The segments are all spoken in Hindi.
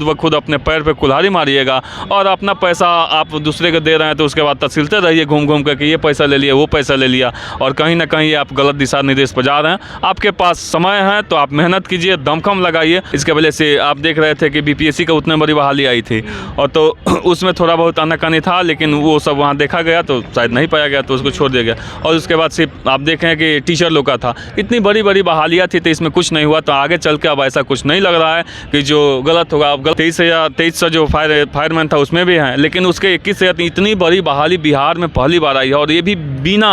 खुद ब खुद अपने पैर पे कुल्हाड़ी मारिएगा और अपना पैसा आप दूसरे को दे रहे हैं तो उसके बाद तहसीलते रहिए घूम घूम कर कि ये पैसा ले लिया वो पैसा ले लिया, और कहीं ना कहीं आप गलत दिशा निर्देश पर जा रहे हैं। आपके पास समय है तो आप मेहनत कीजिए, दमखम लगाइए। इसके वजह से आप देख रहे थे कि बीपीएससी का उतने बड़ी बहाली आई थी और तो उसमें थोड़ा बहुत आनाकानी था, लेकिन वो सब वहाँ देखा गया तो शायद नहीं पाया गया तो उसको छोड़ दिया गया। और उसके बाद सिर्फ आप देखें कि टीचर लोग का था, इतनी बड़ी बड़ी बहालियाँ थी तो इसमें कुछ नहीं हुआ। तो आगे चल के अब ऐसा कुछ नहीं लग रहा है कि जो गलत होगा। अब 23 जो फायरमैन था उसमें भी हैं, लेकिन उसके 21 से इतनी बड़ी बहाली बिहार में पहली बार आई है और ये भी बिना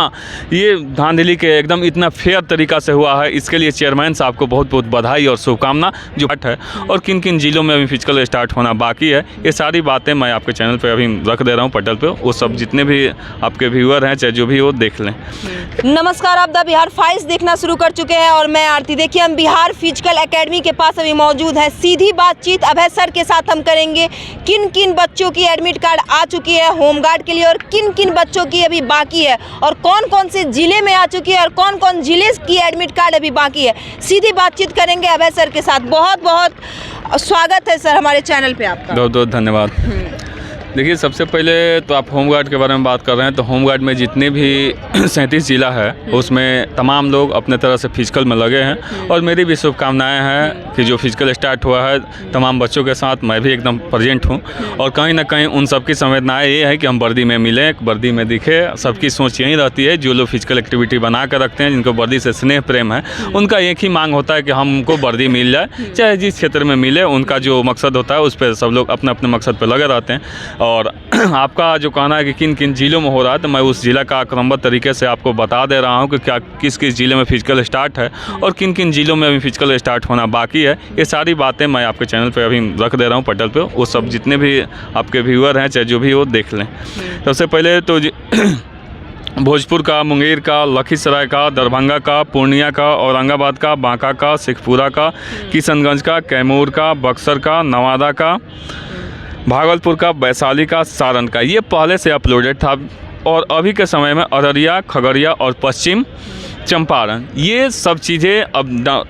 ये धांधली के एकदम इतना फेयर तरीका से हुआ है। इसके लिए चेयरमैन साहब को बहुत बहुत बधाई और शुभकामना जो है। और किन किन जिलों में अभी फिजिकल स्टार्ट होना बाकी है, ये सारी बातें मैं आपके चैनल पे अभी रख दे रहा हूँ पटल पे। वो सब जितने भी आपके व्यूअर हैं चाहे जो भी वो देख लें। नमस्कार, आप द बिहार फाइल्स देखना शुरू कर चुके हैं और मैं आरती। देखिए हम बिहार फिजिकल एकेडमी के पास अभी मौजूद है। सीधी बातचीत अभय सर के साथ हम करेंगे किन किन बच्चों की एडमिट कार्ड आ चुकी है होमगार्ड के लिए और किन किन बच्चों की अभी बाकी है और कौन कौन से जिले में आ चुकी है और कौन कौन जिले की एडमिट कार्ड अभी बाकी है। सीधी बातचीत करेंगे अभय सर के साथ। बहुत बहुत स्वागत है सर हमारे चैनल पे आपका। बहुत बहुत धन्यवाद। देखिए सबसे पहले तो आप होमगार्ड के बारे में बात कर रहे हैं तो होमगार्ड में जितने भी 37 ज़िला है उसमें तमाम लोग अपने तरह से फिजिकल में लगे हैं और मेरी भी शुभकामनाएं हैं कि जो फिजिकल स्टार्ट हुआ है तमाम बच्चों के साथ मैं भी एकदम प्रेजेंट हूं और कहीं ना कहीं उन सबकी संवेदनाएं ये है कि हम वर्दी में मिलें, वर्दी में दिखे। सबकी सोच यही रहती है, जो लोग फिजिकल एक्टिविटी बना कर रखते हैं, जिनको वर्दी से स्नेह प्रेम है, उनका एक ही मांग होता है कि हमको वर्दी मिल जाए, चाहे जिस क्षेत्र में मिले। उनका जो मकसद होता है उस पर सब लोग अपने अपने मकसद पर लगे रहते हैं। और आपका जो कहना है कि किन किन जिलों में हो रहा है तो मैं उस जिला का क्रमबद्ध तरीके से आपको बता दे रहा हूं कि क्या किस किस जिले में फिजिकल स्टार्ट है और किन किन जिलों में अभी फिजिकल स्टार्ट होना बाकी है। ये सारी बातें मैं आपके चैनल पे अभी रख दे रहा हूं पटल पे। वो सब जितने भी आपके व्यूअर हैं चाहे जो भी वो देख लें। सबसे पहले तो भोजपुर का, मुंगेर का, लखीसराय का, दरभंगा का, पूर्णिया का, औरंगाबाद का, बांका का, शेखपुरा का, किशनगंज का, कैमूर का, बक्सर का, नवादा का, भागलपुर का, वैशाली का, सारण का, ये पहले से अपलोडेड था। और अभी के समय में अररिया, खगड़िया और पश्चिम चंपारण ये सब चीज़ें अब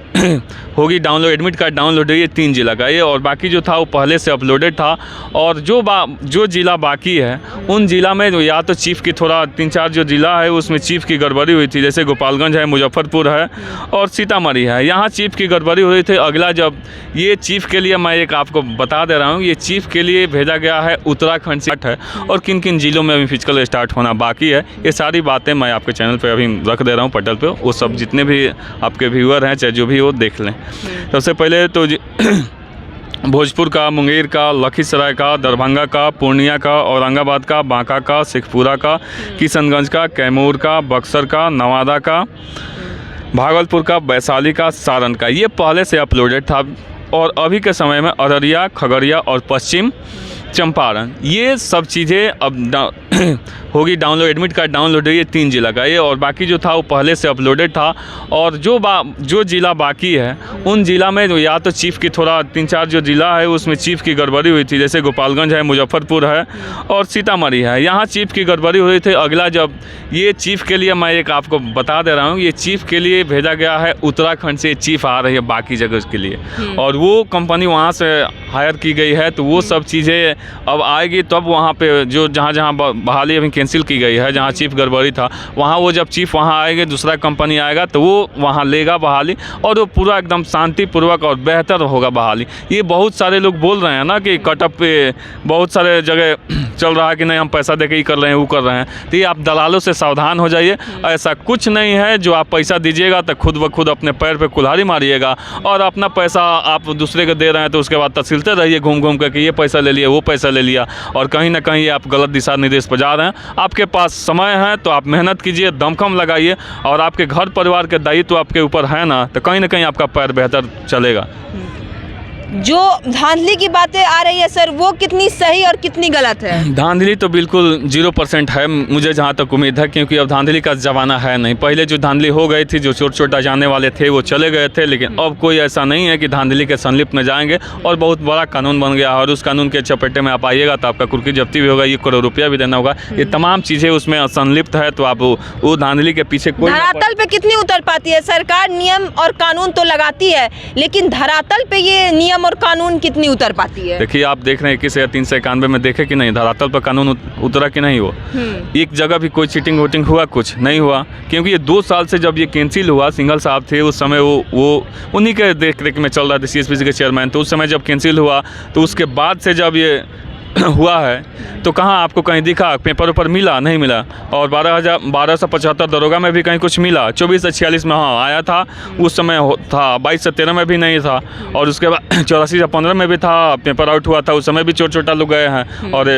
होगी डाउनलोड। एडमिट कार्ड डाउनलोड है ये 3 जिला का ये, और बाकी जो था वो पहले से अपलोडेड था। और जो जिला बाकी है उन जिला में जो या तो चीफ़ की थोड़ा 3-4 जो जिला है उसमें चीफ़ की गड़बड़ी हुई थी, जैसे गोपालगंज है, मुजफ्फरपुर है और सीतामढ़ी है, यहाँ चीफ़ की गड़बड़ी हुई थी। अगला जब ये चीफ़ के लिए मैं एक आपको बता दे रहा हूँ, ये चीफ़ के लिए भेजा गया है उत्तराखंड से है और किन किन जिलों में अभी फिजिकल स्टार्ट होना बाकी है। ये सारी बातें मैं आपके चैनल पर अभी रख दे रहा हूँ पटल पे। वो सब जितने भी आपके व्यूअर हैं चाहे जो भी वो देख लें। सबसे पहले तो भोजपुर का, मुंगेर का, लखीसराय का, दरभंगा का, पूर्णिया का, औरंगाबाद का, बांका का, शेखपुरा का, किशनगंज का, कैमूर का, बक्सर का, नवादा का, भागलपुर का, वैशाली का, सारण का, ये पहले से अपलोडेड था। और अभी के समय में अररिया, खगड़िया और पश्चिम चंपारण ये सब चीज़ें अब होगी डाउनलोड। एडमिट कार्ड डाउनलोड है ये 3 जिला का ये, और बाकी जो था वो पहले से अपलोडेड था। और जो जिला बाकी है उन जिला में जो या तो चीफ़ की थोड़ा 3-4 जो जिला है उसमें चीफ़ की गड़बड़ी हुई थी, जैसे गोपालगंज है, मुजफ्फरपुर है और सीतामढ़ी है, यहाँ चीफ़ की गड़बड़ी हुई थी। अगला जब ये चीफ़ के लिए मैं एक आपको बता दे रहा हूँ, ये चीफ़ के लिए भेजा गया है उत्तराखंड से चीफ़ आ रही है बाकी जगह के लिए और वो कंपनी वहाँ से हायर की गई है। तो वो सब चीज़ें अब आएगी तब वहाँ पे जो जहाँ बहाली अभी कैंसिल की गई है, जहाँ चीफ़ गड़बड़ी था वहाँ वो जब चीफ़ वहाँ आएंगे, दूसरा कंपनी आएगा तो वो वहाँ लेगा बहाली और वो पूरा एकदम शांतिपूर्वक और बेहतर होगा बहाली। ये बहुत सारे लोग बोल रहे हैं ना कि कटअप पे बहुत सारे जगह चल रहा है कि नहीं हम पैसा देके ही कर रहे हैं वो कर रहे हैं, तो ये आप दलालों से सावधान हो जाइए। ऐसा कुछ नहीं है, जो आप पैसा दीजिएगा तो खुद ब खुद अपने पैर पे कुल्हाड़ी मारिएगा और अपना पैसा आप दूसरे को दे रहे हैं तो उसके बाद तहसीलते रहिए घूम घूम कर कि ये पैसा ले लिया वो पैसा ले लिया, और कहीं ना कहीं आप गलत दिशा निर्देश पर जा रहे हैं। आपके पास समय है तो आप मेहनत कीजिए, दमखम लगाइए, और आपके घर परिवार के दायित्व आपके ऊपर है ना, तो कहीं ना कहीं आपका पैर बेहतर चलेगा। जो धांधली की बातें आ रही है सर, वो कितनी सही और कितनी गलत है? धांधली तो बिल्कुल 0% है, मुझे जहाँ तक उम्मीद है, क्योंकि अब धांधली का ज़माना है नहीं। पहले जो धांधली हो गई थी, जो छोटा जाने वाले थे वो चले गए थे, लेकिन अब कोई ऐसा नहीं है कि धांधली के संलिप्त में जाएंगे। और बहुत बड़ा कानून बन गया और उस कानून के चपेटे में आप आइएगा तो आपका कुर्की जब्ती भी होगा, 1 करोड़ रुपया भी देना होगा। ये तमाम चीज़ें उसमें संलिप्त है, तो आप वो धांधली के पीछे कोई धरातल पे कितनी उतर पाती है सरकार? नियम और कानून तो लगाती है, लेकिन धरातल पे ये नियम नियम और कानून कितनी उतर पाती है? देखिए, आप देख रहे हैं 21,391 में देखे कि नहीं, धरातल पर कानून उतरा कि नहीं हो। एक जगह भी कोई चीटिंग वोटिंग हुआ, कुछ नहीं हुआ, क्योंकि ये 2 साल से जब ये कैंसिल हुआ, सिंघल साहब थे उस समय, वो उन्हीं के देख रेख में चल रहा था, CSPC के चेयरमैन। तो उस समय जब कैंसिल हुआ, तो उसके बाद से जब ये हुआ है, तो कहाँ आपको कहीं दिखा, पेपर ऊपर मिला, नहीं मिला। और 1275 दरोगा में भी कहीं कुछ मिला। 24 से 46 में हाँ आया था, उस समय था। 22 से 13 में भी नहीं था, और उसके बाद 84 से 15 में भी था, पेपर आउट हुआ था, उस समय भी छोटा लोग गए हैं। और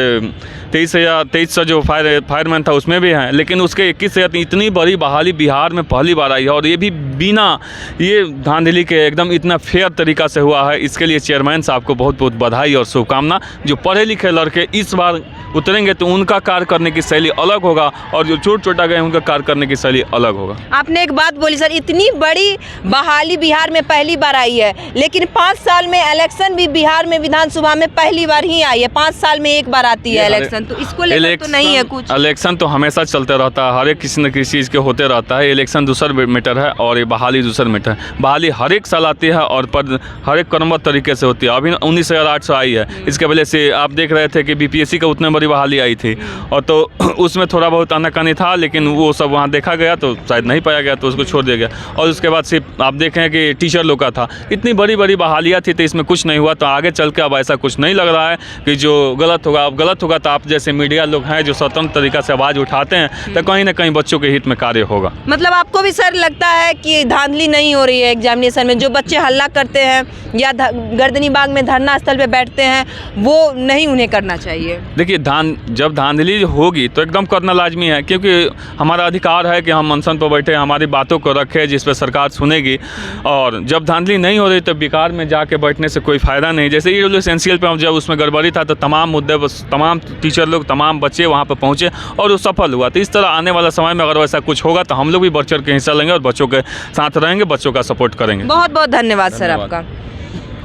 23 से जो फायरमैन था उसमें भी हैं। लेकिन उसके 21 से इतनी बड़ी बहाली बिहार में पहली बार आई है, और ये भी बिना ये धांधली के एकदम इतना फेयर तरीका से हुआ है। इसके लिए चेयरमैन साहब को बहुत बहुत बधाई और शुभकामना। जो पढ़े लिखे लड़के इस बार उतरेंगे तो उनका कार्य करने की शैली अलग होगा, और जो छोटा गए उनका कार्य करने की शैली अलग होगा। आपने एक बात बोली सर, इतनी बड़ी बहाली बिहार में पहली बार आई है, लेकिन 5 साल में इलेक्शन भी बिहार में विधानसभा में पहली बार ही आई है। 5 साल में एक बार आती है इलेक्शन, तो इसको लेकर तो नहीं है कुछ? इलेक्शन तो हमेशा चलते रहता है, हर एक किसी न किसी चीज़ के होते रहता है। इलेक्शन दूसरा मैटर है और ये बहाली दूसरा मैटर है। बहाली हर एक साल आती है और पर हर एक क्रमबद्ध तरीके से होती है। अभी 19,800 आई है, इसके वजह से आप देख रहे थे कि BPSC का उतने बड़ी बहाली आई थी, और तो उसमें थोड़ा बहुत आनाकानी था, लेकिन वो सब वहाँ देखा गया तो शायद नहीं पाया गया, तो उसको छोड़ दिया गया। और उसके बाद सिर्फ आप देखें कि टीचर लोग का था, इतनी बड़ी बड़ी बहालियाँ थी, तो इसमें कुछ नहीं हुआ। तो आगे चल के अब ऐसा कुछ नहीं लग रहा है कि जो गलत होगा। अब गलत होगा तो आप जैसे मीडिया लोग हैं जो स्वतंत्र तरीका से आवाज़ उठाते हैं, तो कहीं ना कहीं बच्चों के हित में कार्य होगा। मतलब आपको भी सर लगता है कि धांधली नहीं हो रही है एग्जामिनेशन में? जो बच्चे हल्ला करते हैं या गर्दनी बाग में धरना स्थल पे बैठते हैं, वो नहीं उन्हें करना चाहिए? देखिए, जब धांधली होगी तो एकदम करना लाजमी है, क्योंकि हमारा अधिकार है कि हम अनशन पर बैठे, हमारी बातों को रखें जिस पर सरकार सुनेगी। और जब धांधली नहीं हो रही तो बेकार में जाके बैठने से कोई फ़ायदा नहीं। जैसे ये एसेंशियल पे जब उसमें गड़बड़ी था, तो तमाम मुद्दे पर तमाम टीचर लोग, तमाम बच्चे वहाँ पर पहुँचे और वो सफल हुआ। तो इस तरह आने वाला समय में अगर वैसा कुछ होगा तो हम लोग भी बढ़ चढ़ के हिस्सा लेंगे और बच्चों के साथ रहेंगे, बच्चों का सपोर्ट करेंगे। बहुत बहुत धन्यवाद सर आपका।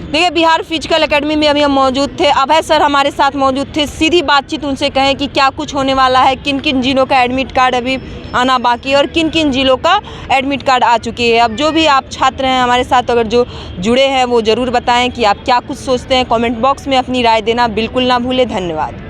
देखिए, बिहार फिजिकल एकेडमी में अभी हम मौजूद थे, अभय सर हमारे साथ मौजूद थे। सीधी बातचीत उनसे कहें कि क्या कुछ होने वाला है, किन किन जिलों का एडमिट कार्ड अभी आना बाकी है और किन किन जिलों का एडमिट कार्ड आ चुकी है। अब जो भी आप छात्र हैं हमारे साथ अगर जो जुड़े हैं, वो ज़रूर बताएं कि आप क्या कुछ सोचते हैं। कमेंट बॉक्स में अपनी राय देना बिल्कुल ना भूलें। धन्यवाद।